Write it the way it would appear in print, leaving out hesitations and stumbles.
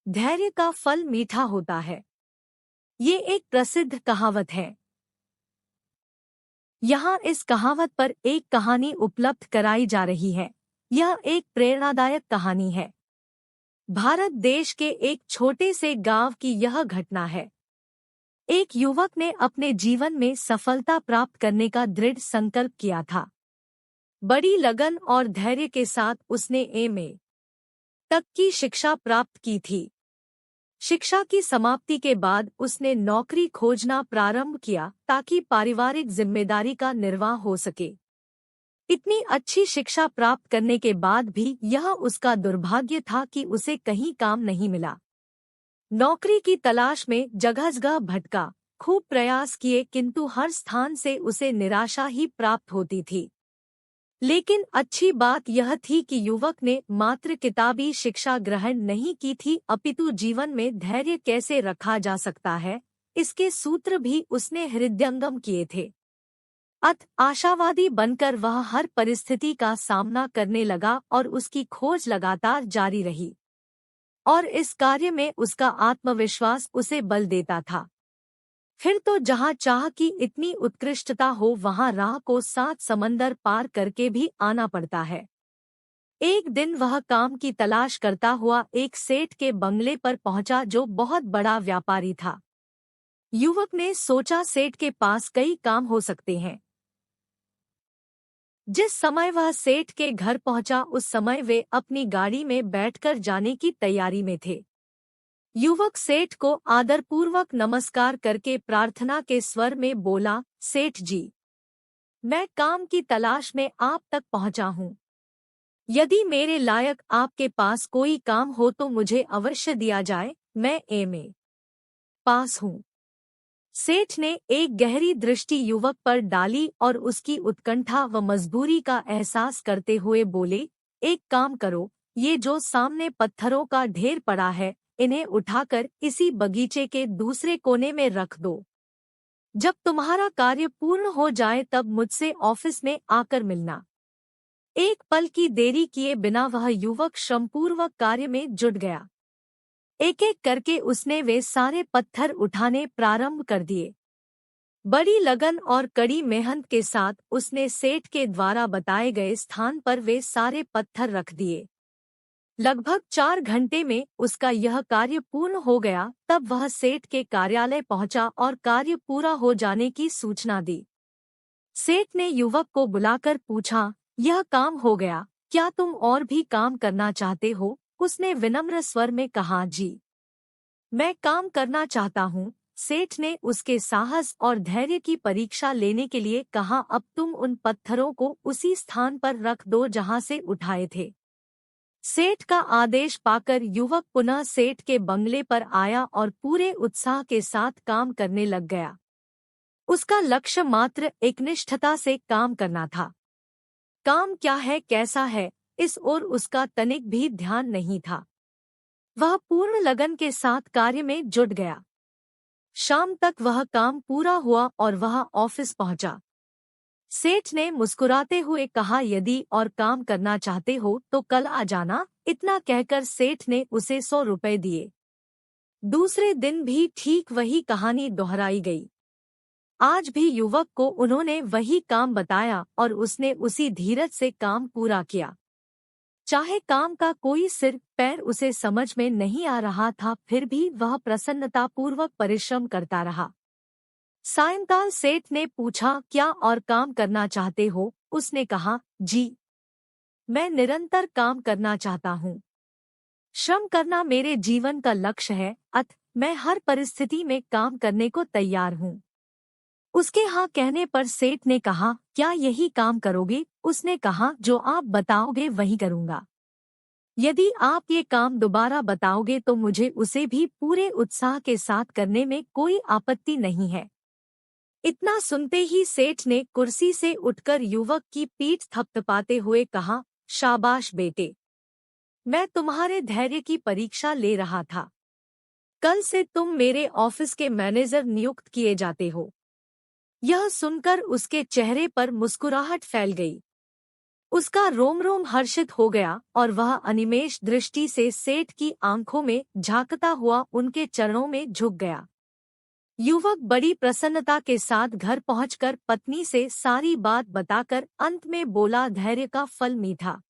धैर्य का फल मीठा होता है। ये एक प्रसिद्ध कहावत है। यहाँ इस कहावत पर एक कहानी उपलब्ध कराई जा रही है। यह एक प्रेरणादायक कहानी है। भारत देश के एक छोटे से गांव की यह घटना है। एक युवक ने अपने जीवन में सफलता प्राप्त करने का दृढ़ संकल्प किया था। बड़ी लगन और धैर्य के साथ उसने एमए तक की शिक्षा प्राप्त की थी। शिक्षा की समाप्ति के बाद उसने नौकरी खोजना प्रारंभ किया ताकि पारिवारिक जिम्मेदारी का निर्वाह हो सके। इतनी अच्छी शिक्षा प्राप्त करने के बाद भी यह उसका दुर्भाग्य था कि उसे कहीं काम नहीं मिला। नौकरी की तलाश में जगह-जगह भटका, खूब प्रयास किए, किंतु हर स्थान से उसे निराशा ही प्राप्त होती थी। लेकिन अच्छी बात यह थी कि युवक ने मात्र किताबी शिक्षा ग्रहण नहीं की थी, अपितु जीवन में धैर्य कैसे रखा जा सकता है, इसके सूत्र भी उसने हृदयंगम किए थे। आशावादी बनकर वह हर परिस्थिति का सामना करने लगा और उसकी खोज लगातार जारी रही। और इस कार्य में उसका आत्मविश्वास उसे बल देता था। फिर तो जहाँ चाह की इतनी उत्कृष्टता हो वहाँ राह को 7 समंदर पार करके भी आना पड़ता है। एक दिन वह काम की तलाश करता हुआ एक सेठ के बंगले पर पहुंचा जो बहुत बड़ा व्यापारी था। युवक ने सोचा सेठ के पास कई काम हो सकते हैं। जिस समय वह सेठ के घर पहुंचा उस समय वे अपनी गाड़ी में बैठकर जाने की तैयारी में थे। युवक सेठ को आदरपूर्वक नमस्कार करके प्रार्थना के स्वर में बोला, सेठ जी, मैं काम की तलाश में आप तक पहुंचा हूं। यदि मेरे लायक आपके पास कोई काम हो तो मुझे अवश्य दिया जाए। मैं एमए पास हूं। सेठ ने एक गहरी दृष्टि युवक पर डाली और उसकी उत्कंठा व मजबूरी का एहसास करते हुए बोले, एक काम करो, ये जो सामने पत्थरों का ढेर पड़ा है, इन्हें उठाकर इसी बगीचे के दूसरे कोने में रख दो। जब तुम्हारा कार्य पूर्ण हो जाए तब मुझसे ऑफिस में आकर मिलना। एक पल की देरी किए बिना वह युवक श्रमपूर्वक कार्य में जुट गया। एक एक करके उसने वे सारे पत्थर उठाने प्रारंभ कर दिए। बड़ी लगन और कड़ी मेहनत के साथ उसने सेठ के द्वारा बताए गए स्थान पर वे सारे पत्थर रख दिए। लगभग 4 घंटे में उसका यह कार्य पूर्ण हो गया। तब वह सेठ के कार्यालय पहुंचा और कार्य पूरा हो जाने की सूचना दी। सेठ ने युवक को बुलाकर पूछा, यह काम हो गया, क्या तुम और भी काम करना चाहते हो? उसने विनम्र स्वर में कहा, जी, मैं काम करना चाहता हूँ। सेठ ने उसके साहस और धैर्य की परीक्षा लेने के लिए कहा, अब तुम उन पत्थरों को उसी स्थान पर रख दो जहाँ से उठाए थे। सेठ का आदेश पाकर युवक पुनः सेठ के बंगले पर आया और पूरे उत्साह के साथ काम करने लग गया। उसका लक्ष्य मात्र एकनिष्ठता से काम करना था। काम क्या है, कैसा है, इस ओर उसका तनिक भी ध्यान नहीं था। वह पूर्ण लगन के साथ कार्य में जुट गया। शाम तक वह काम पूरा हुआ और वह ऑफिस पहुंचा। सेठ ने मुस्कुराते हुए कहा, यदि और काम करना चाहते हो तो कल आ जाना। इतना कहकर सेठ ने उसे 100 रुपए दिए। दूसरे दिन भी ठीक वही कहानी दोहराई गई। आज भी युवक को उन्होंने वही काम बताया और उसने उसी धीरज से काम पूरा किया। चाहे काम का कोई सिर पैर उसे समझ में नहीं आ रहा था, फिर भी वह प्रसन्नतापूर्वक परिश्रम करता रहा। सायंकाल सेठ ने पूछा, क्या और काम करना चाहते हो? उसने कहा, जी, मैं निरंतर काम करना चाहता हूँ। श्रम करना मेरे जीवन का लक्ष्य है, मैं हर परिस्थिति में काम करने को तैयार हूँ। उसके हाँ कहने पर सेठ ने कहा, क्या यही काम करोगे? उसने कहा, जो आप बताओगे वही करूँगा। यदि आप ये काम दोबारा बताओगे तो मुझे उसे भी पूरे उत्साह के साथ करने में कोई आपत्ति नहीं है। इतना सुनते ही सेठ ने कुर्सी से उठकर युवक की पीठ थपथपाते हुए कहा, शाबाश बेटे, मैं तुम्हारे धैर्य की परीक्षा ले रहा था। कल से तुम मेरे ऑफिस के मैनेजर नियुक्त किए जाते हो। यह सुनकर उसके चेहरे पर मुस्कुराहट फैल गई। उसका रोम रोम हर्षित हो गया और वह अनिमेष दृष्टि से सेठ की आंखों में झांकता हुआ उनके चरणों में झुक गया। युवक बड़ी प्रसन्नता के साथ घर पहुंचकर पत्नी से सारी बात बताकर अंत में बोला, धैर्य का फल मीठा।